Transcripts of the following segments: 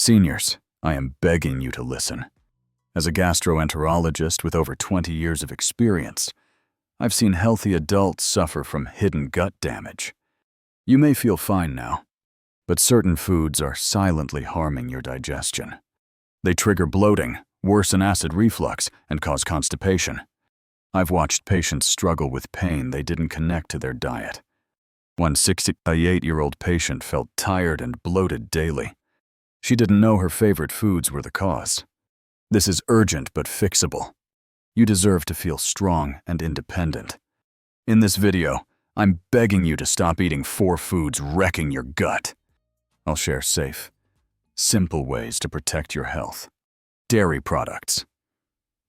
Seniors, I am begging you to listen. As a gastroenterologist with over 20 years of experience, I've seen healthy adults suffer from hidden gut damage. You may feel fine now, but certain foods are silently harming your digestion. They trigger bloating, worsen acid reflux, and cause constipation. I've watched patients struggle with pain they didn't connect to their diet. One 68-year-old patient felt tired and bloated daily. She didn't know her favorite foods were the cause. This is urgent but fixable. You deserve to feel strong and independent. In this video, I'm begging you to stop eating 4 foods wrecking your gut. I'll share safe, simple ways to protect your health. Dairy products.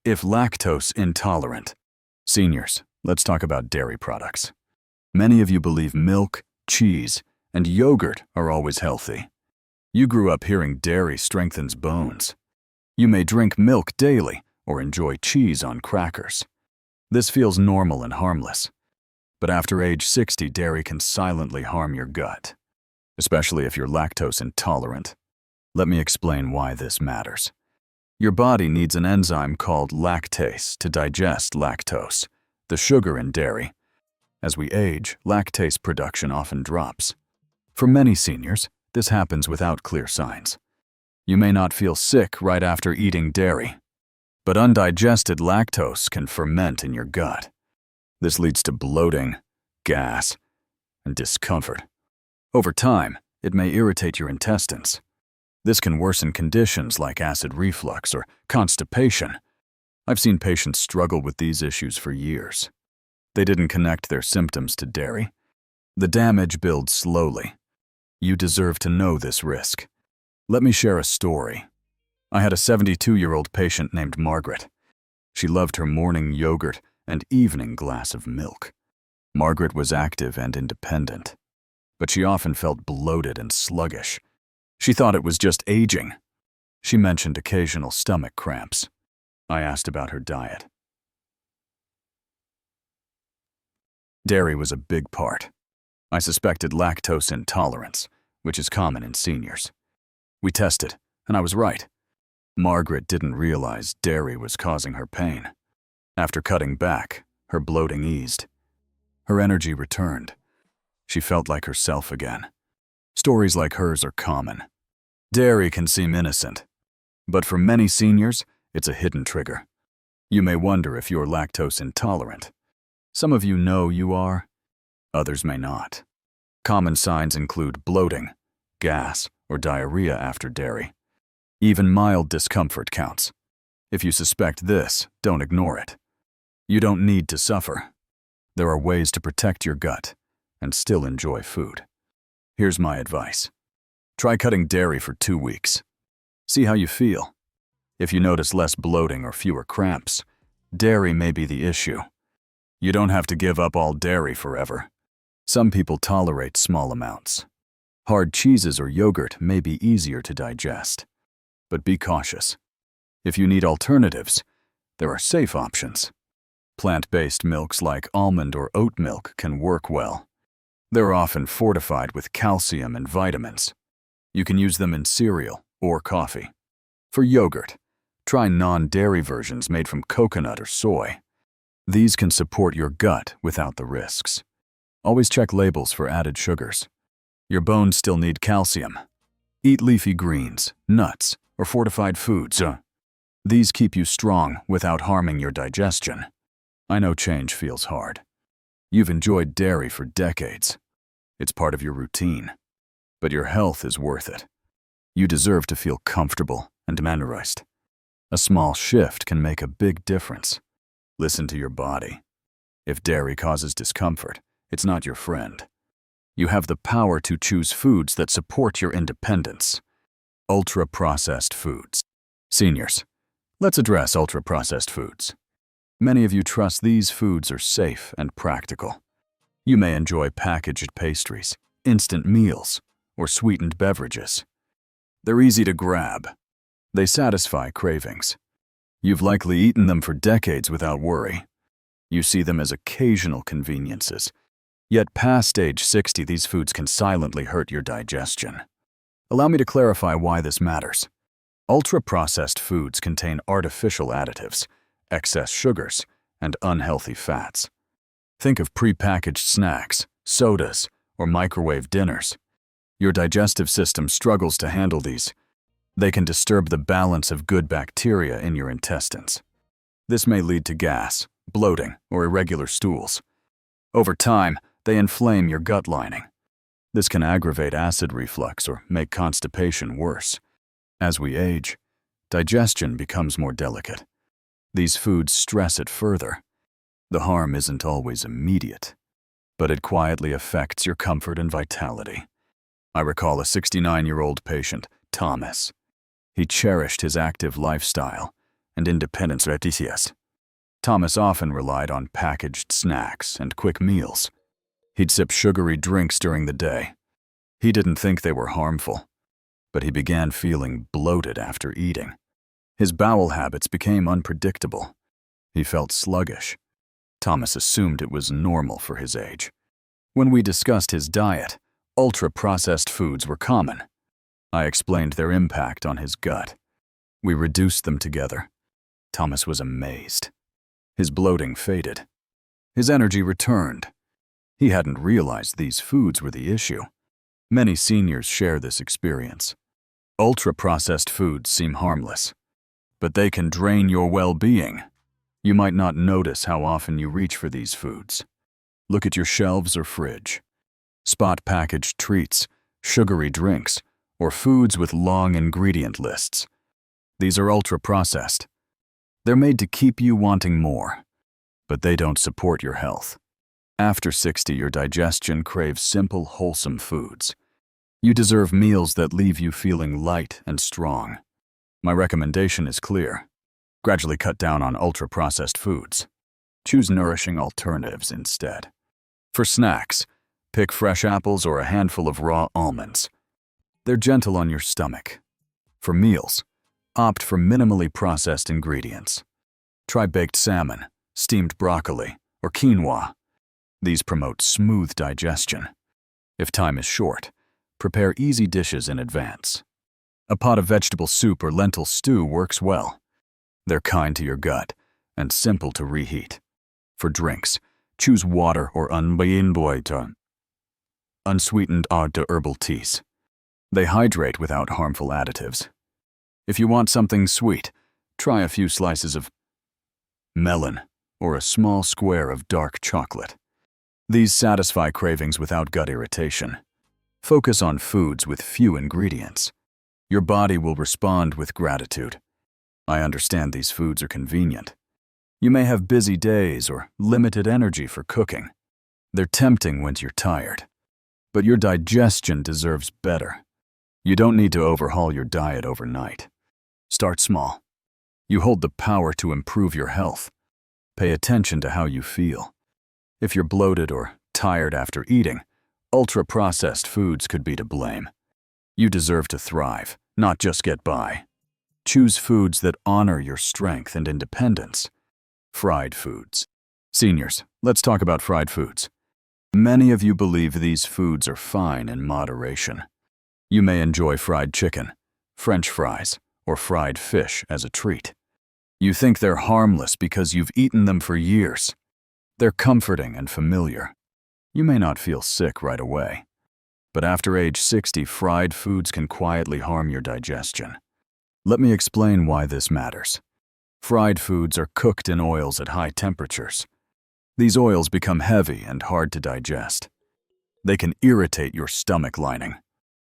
If lactose intolerant. Seniors, let's talk about dairy products. Many of you believe milk, cheese, and yogurt are always healthy. You grew up hearing dairy strengthens bones. You may drink milk daily or enjoy cheese on crackers. This feels normal and harmless. But after age 60, dairy can silently harm your gut, especially if you're lactose intolerant. Let me explain why this matters. Your body needs an enzyme called lactase to digest lactose, the sugar in dairy. As we age, lactase production often drops. For many seniors, this happens without clear signs. You may not feel sick right after eating dairy, but undigested lactose can ferment in your gut. This leads to bloating, gas, and discomfort. Over time, it may irritate your intestines. This can worsen conditions like acid reflux or constipation. I've seen patients struggle with these issues for years. They didn't connect their symptoms to dairy. The damage builds slowly. You deserve to know this risk. Let me share a story. I had a 72-year-old patient named Margaret. She loved her morning yogurt and evening glass of milk. Margaret was active and independent, but she often felt bloated and sluggish. She thought it was just aging. She mentioned occasional stomach cramps. I asked about her diet. Dairy was a big part. I suspected lactose intolerance, which is common in seniors. We tested, and I was right. Margaret didn't realize dairy was causing her pain. After cutting back, her bloating eased. Her energy returned. She felt like herself again. Stories like hers are common. Dairy can seem innocent, but for many seniors, it's a hidden trigger. You may wonder if you're lactose intolerant. Some of you know you are, others may not. Common signs include bloating, gas, or diarrhea after dairy. Even mild discomfort counts. If you suspect this, don't ignore it. You don't need to suffer. There are ways to protect your gut and still enjoy food. Here's my advice. Try cutting dairy for 2 weeks. See how you feel. If you notice less bloating or fewer cramps, dairy may be the issue. You don't have to give up all dairy forever. Some people tolerate small amounts. Hard cheeses or yogurt may be easier to digest. But be cautious. If you need alternatives, there are safe options. Plant-based milks like almond or oat milk can work well. They're often fortified with calcium and vitamins. You can use them in cereal or coffee. For yogurt, try non-dairy versions made from coconut or soy. These can support your gut without the risks. Always check labels for added sugars. Your bones still need calcium. Eat leafy greens, nuts, or fortified foods. These keep you strong without harming your digestion. I know change feels hard. You've enjoyed dairy for decades. It's part of your routine. But your health is worth it. You deserve to feel comfortable and nourished. A small shift can make a big difference. Listen to your body. If dairy causes discomfort, it's not your friend. You have the power to choose foods that support your independence. Ultra-processed foods. Seniors, let's address ultra-processed foods. Many of you trust these foods are safe and practical. You may enjoy packaged pastries, instant meals, or sweetened beverages. They're easy to grab. They satisfy cravings. You've likely eaten them for decades without worry. You see them as occasional conveniences. Yet past age 60, these foods can silently hurt your digestion. Allow me to clarify why this matters. Ultra-processed foods contain artificial additives, excess sugars, and unhealthy fats. Think of prepackaged snacks, sodas, or microwave dinners. Your digestive system struggles to handle these. They can disturb the balance of good bacteria in your intestines. This may lead to gas, bloating, or irregular stools. Over time, they inflame your gut lining. This can aggravate acid reflux or make constipation worse. As we age, digestion becomes more delicate. These foods stress it further. The harm isn't always immediate, but it quietly affects your comfort and vitality. I recall a 69-year-old patient, Thomas. He cherished his active lifestyle and independence. Thomas often relied on packaged snacks and quick meals. He'd sip sugary drinks during the day. He didn't think they were harmful, but he began feeling bloated after eating. His bowel habits became unpredictable. He felt sluggish. Thomas assumed it was normal for his age. When we discussed his diet, ultra-processed foods were common. I explained their impact on his gut. We reduced them together. Thomas was amazed. His bloating faded. His energy returned. He hadn't realized these foods were the issue. Many seniors share this experience. Ultra-processed foods seem harmless, but they can drain your well-being. You might not notice how often you reach for these foods. Look at your shelves or fridge. Spot packaged treats, sugary drinks, or foods with long ingredient lists. These are ultra-processed. They're made to keep you wanting more, but they don't support your health. After 60, your digestion craves simple, wholesome foods. You deserve meals that leave you feeling light and strong. My recommendation is clear. Gradually cut down on ultra-processed foods. Choose nourishing alternatives instead. For snacks, pick fresh apples or a handful of raw almonds. They're gentle on your stomach. For meals, opt for minimally processed ingredients. Try baked salmon, steamed broccoli, or quinoa. These promote smooth digestion. If time is short, prepare easy dishes in advance. A pot of vegetable soup or lentil stew works well. They're kind to your gut and simple to reheat. For drinks, choose water or unsweetened herbal teas. They hydrate without harmful additives. If you want something sweet, try a few slices of melon or a small square of dark chocolate. These satisfy cravings without gut irritation. Focus on foods with few ingredients. Your body will respond with gratitude. I understand these foods are convenient. You may have busy days or limited energy for cooking. They're tempting when you're tired. But your digestion deserves better. You don't need to overhaul your diet overnight. Start small. You hold the power to improve your health. Pay attention to how you feel. If you're bloated or tired after eating, ultra-processed foods could be to blame. You deserve to thrive, not just get by. Choose foods that honor your strength and independence. Fried foods. Seniors, let's talk about fried foods. Many of you believe these foods are fine in moderation. You may enjoy fried chicken, French fries, or fried fish as a treat. You think they're harmless because you've eaten them for years. They're comforting and familiar. You may not feel sick right away, but after age 60, fried foods can quietly harm your digestion. Let me explain why this matters. Fried foods are cooked in oils at high temperatures. These oils become heavy and hard to digest. They can irritate your stomach lining.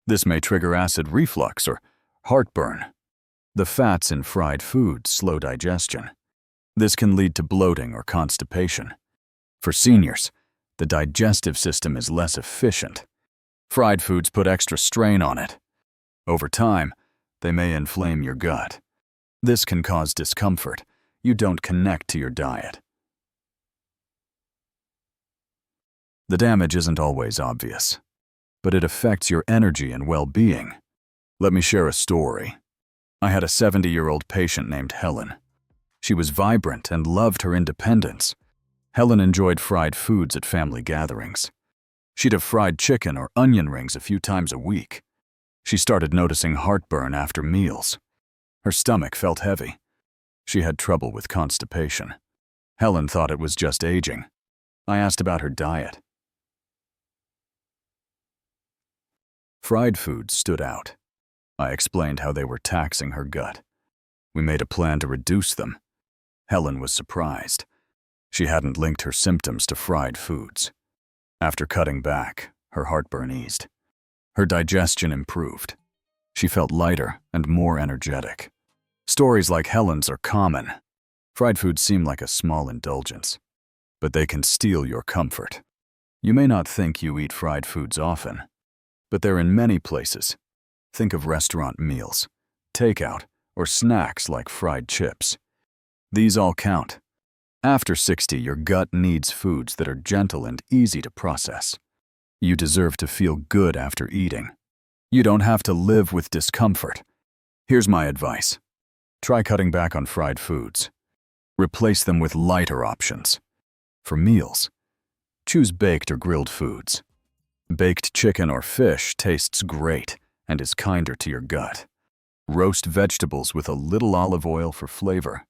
This may trigger acid reflux or heartburn. The fats in fried foods slow digestion. This can lead to bloating or constipation. For seniors, the digestive system is less efficient. Fried foods put extra strain on it. Over time, they may inflame your gut. This can cause discomfort. You don't connect to your diet. The damage isn't always obvious, but it affects your energy and well-being. Let me share a story. I had a 70-year-old patient named Helen. She was vibrant and loved her independence. Helen enjoyed fried foods at family gatherings. She'd have fried chicken or onion rings a few times a week. She started noticing heartburn after meals. Her stomach felt heavy. She had trouble with constipation. Helen thought it was just aging. I asked about her diet. Fried foods stood out. I explained how they were taxing her gut. We made a plan to reduce them. Helen was surprised. She hadn't linked her symptoms to fried foods. After cutting back, her heartburn eased. Her digestion improved. She felt lighter and more energetic. Stories like Helen's are common. Fried foods seem like a small indulgence, but they can steal your comfort. You may not think you eat fried foods often, but they're in many places. Think of restaurant meals, takeout, or snacks like fried chips. These all count. After 60, your gut needs foods that are gentle and easy to process. You deserve to feel good after eating. You don't have to live with discomfort. Here's my advice. Try cutting back on fried foods. Replace them with lighter options. For meals, choose baked or grilled foods. Baked chicken or fish tastes great and is kinder to your gut. Roast vegetables with a little olive oil for flavor.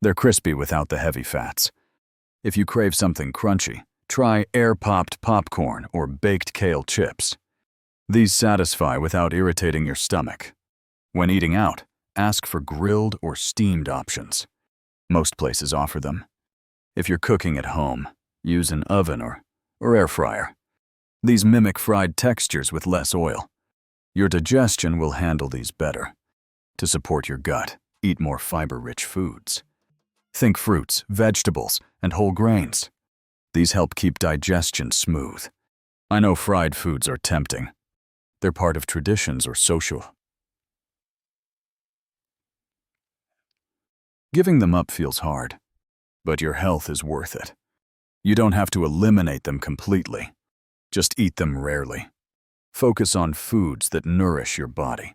They're crispy without the heavy fats. If you crave something crunchy, try air-popped popcorn or baked kale chips. These satisfy without irritating your stomach. When eating out, ask for grilled or steamed options. Most places offer them. If you're cooking at home, use an oven or air fryer. These mimic fried textures with less oil. Your digestion will handle these better. To support your gut, eat more fiber-rich foods. Think fruits, vegetables, and whole grains. These help keep digestion smooth. I know fried foods are tempting. They're part of traditions or social. Giving them up feels hard, but your health is worth it. You don't have to eliminate them completely. Just eat them rarely. Focus on foods that nourish your body.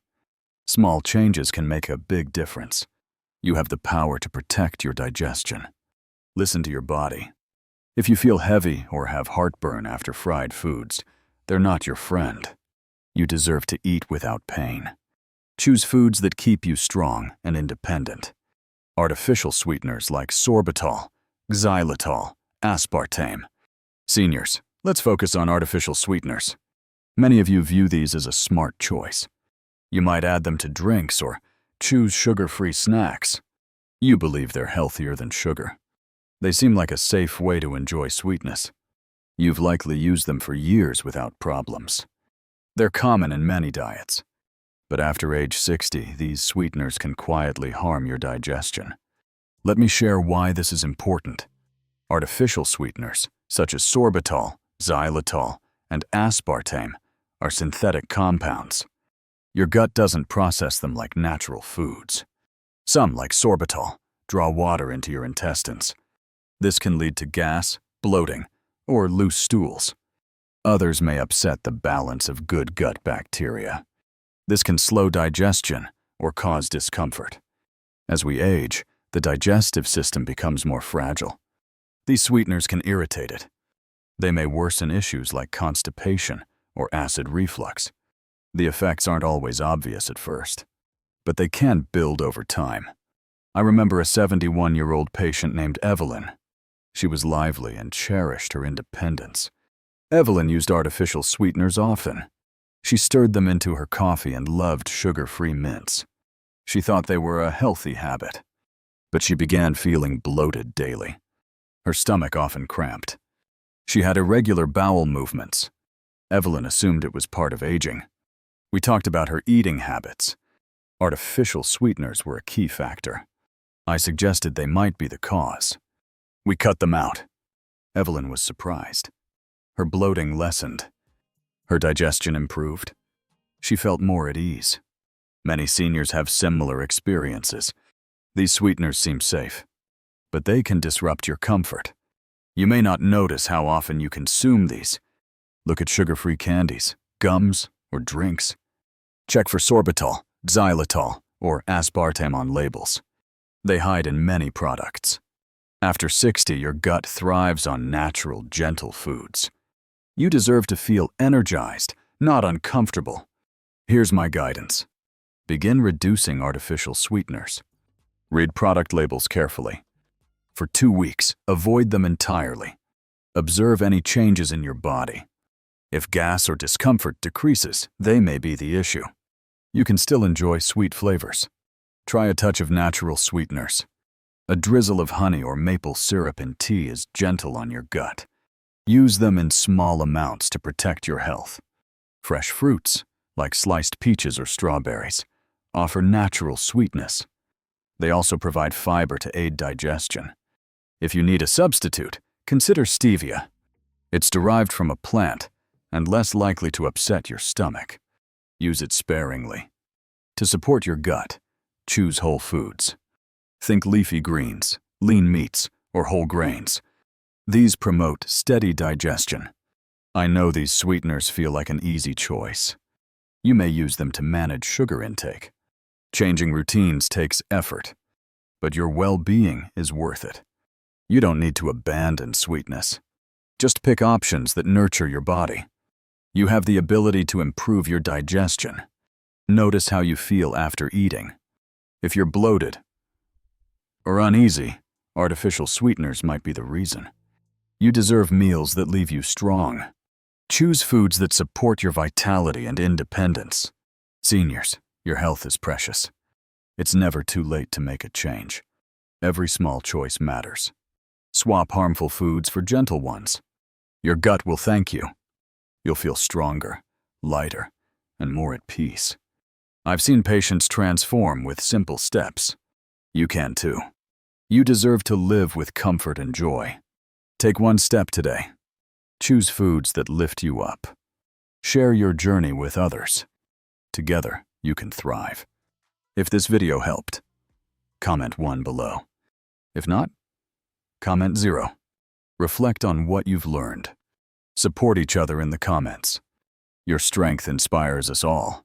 Small changes can make a big difference. You have the power to protect your digestion. Listen to your body. If you feel heavy or have heartburn after fried foods, they're not your friend. You deserve to eat without pain. Choose foods that keep you strong and independent. Artificial sweeteners like sorbitol, xylitol, aspartame. Seniors, let's focus on artificial sweeteners. Many of you view these as a smart choice. You might add them to drinks or choose sugar-free snacks. You believe they're healthier than sugar. They seem like a safe way to enjoy sweetness. You've likely used them for years without problems. They're common in many diets. But after age 60, these sweeteners can quietly harm your digestion. Let me share why this is important. Artificial sweeteners, such as sorbitol, xylitol, and aspartame, are synthetic compounds. Your gut doesn't process them like natural foods. Some, like sorbitol, draw water into your intestines. This can lead to gas, bloating, or loose stools. Others may upset the balance of good gut bacteria. This can slow digestion or cause discomfort. As we age, the digestive system becomes more fragile. These sweeteners can irritate it. They may worsen issues like constipation or acid reflux. The effects aren't always obvious at first, but they can build over time. I remember a 71-year-old patient named Evelyn. She was lively and cherished her independence. Evelyn used artificial sweeteners often. She stirred them into her coffee and loved sugar-free mints. She thought they were a healthy habit, but she began feeling bloated daily. Her stomach often cramped. She had irregular bowel movements. Evelyn assumed it was part of aging. We talked about her eating habits. Artificial sweeteners were a key factor. I suggested they might be the cause. We cut them out. Evelyn was surprised. Her bloating lessened. Her digestion improved. She felt more at ease. Many seniors have similar experiences. These sweeteners seem safe, but they can disrupt your comfort. You may not notice how often you consume these. Look at sugar-free candies, gums, or drinks. Check for sorbitol, xylitol, or aspartame on labels. They hide in many products. After 60, your gut thrives on natural, gentle foods. You deserve to feel energized, not uncomfortable. Here's my guidance. Begin reducing artificial sweeteners. Read product labels carefully. For 2 weeks, avoid them entirely. Observe any changes in your body. If gas or discomfort decreases, they may be the issue. You can still enjoy sweet flavors. Try a touch of natural sweeteners. A drizzle of honey or maple syrup in tea is gentle on your gut. Use them in small amounts to protect your health. Fresh fruits, like sliced peaches or strawberries, offer natural sweetness. They also provide fiber to aid digestion. If you need a substitute, consider stevia. It's derived from a plant and less likely to upset your stomach. Use it sparingly. To support your gut, choose whole foods. Think leafy greens, lean meats, or whole grains. These promote steady digestion. I know these sweeteners feel like an easy choice. You may use them to manage sugar intake. Changing routines takes effort, but your well-being is worth it. You don't need to abandon sweetness. Just pick options that nurture your body. You have the ability to improve your digestion. Notice how you feel after eating. If you're bloated or uneasy, artificial sweeteners might be the reason. You deserve meals that leave you strong. Choose foods that support your vitality and independence. Seniors, your health is precious. It's never too late to make a change. Every small choice matters. Swap harmful foods for gentle ones. Your gut will thank you. You'll feel stronger, lighter, and more at peace. I've seen patients transform with simple steps. You can too. You deserve to live with comfort and joy. Take one step today. Choose foods that lift you up. Share your journey with others. Together, you can thrive. If this video helped, comment 1 below. If not, comment 0. Reflect on what you've learned. Support each other in the comments. Your strength inspires us all.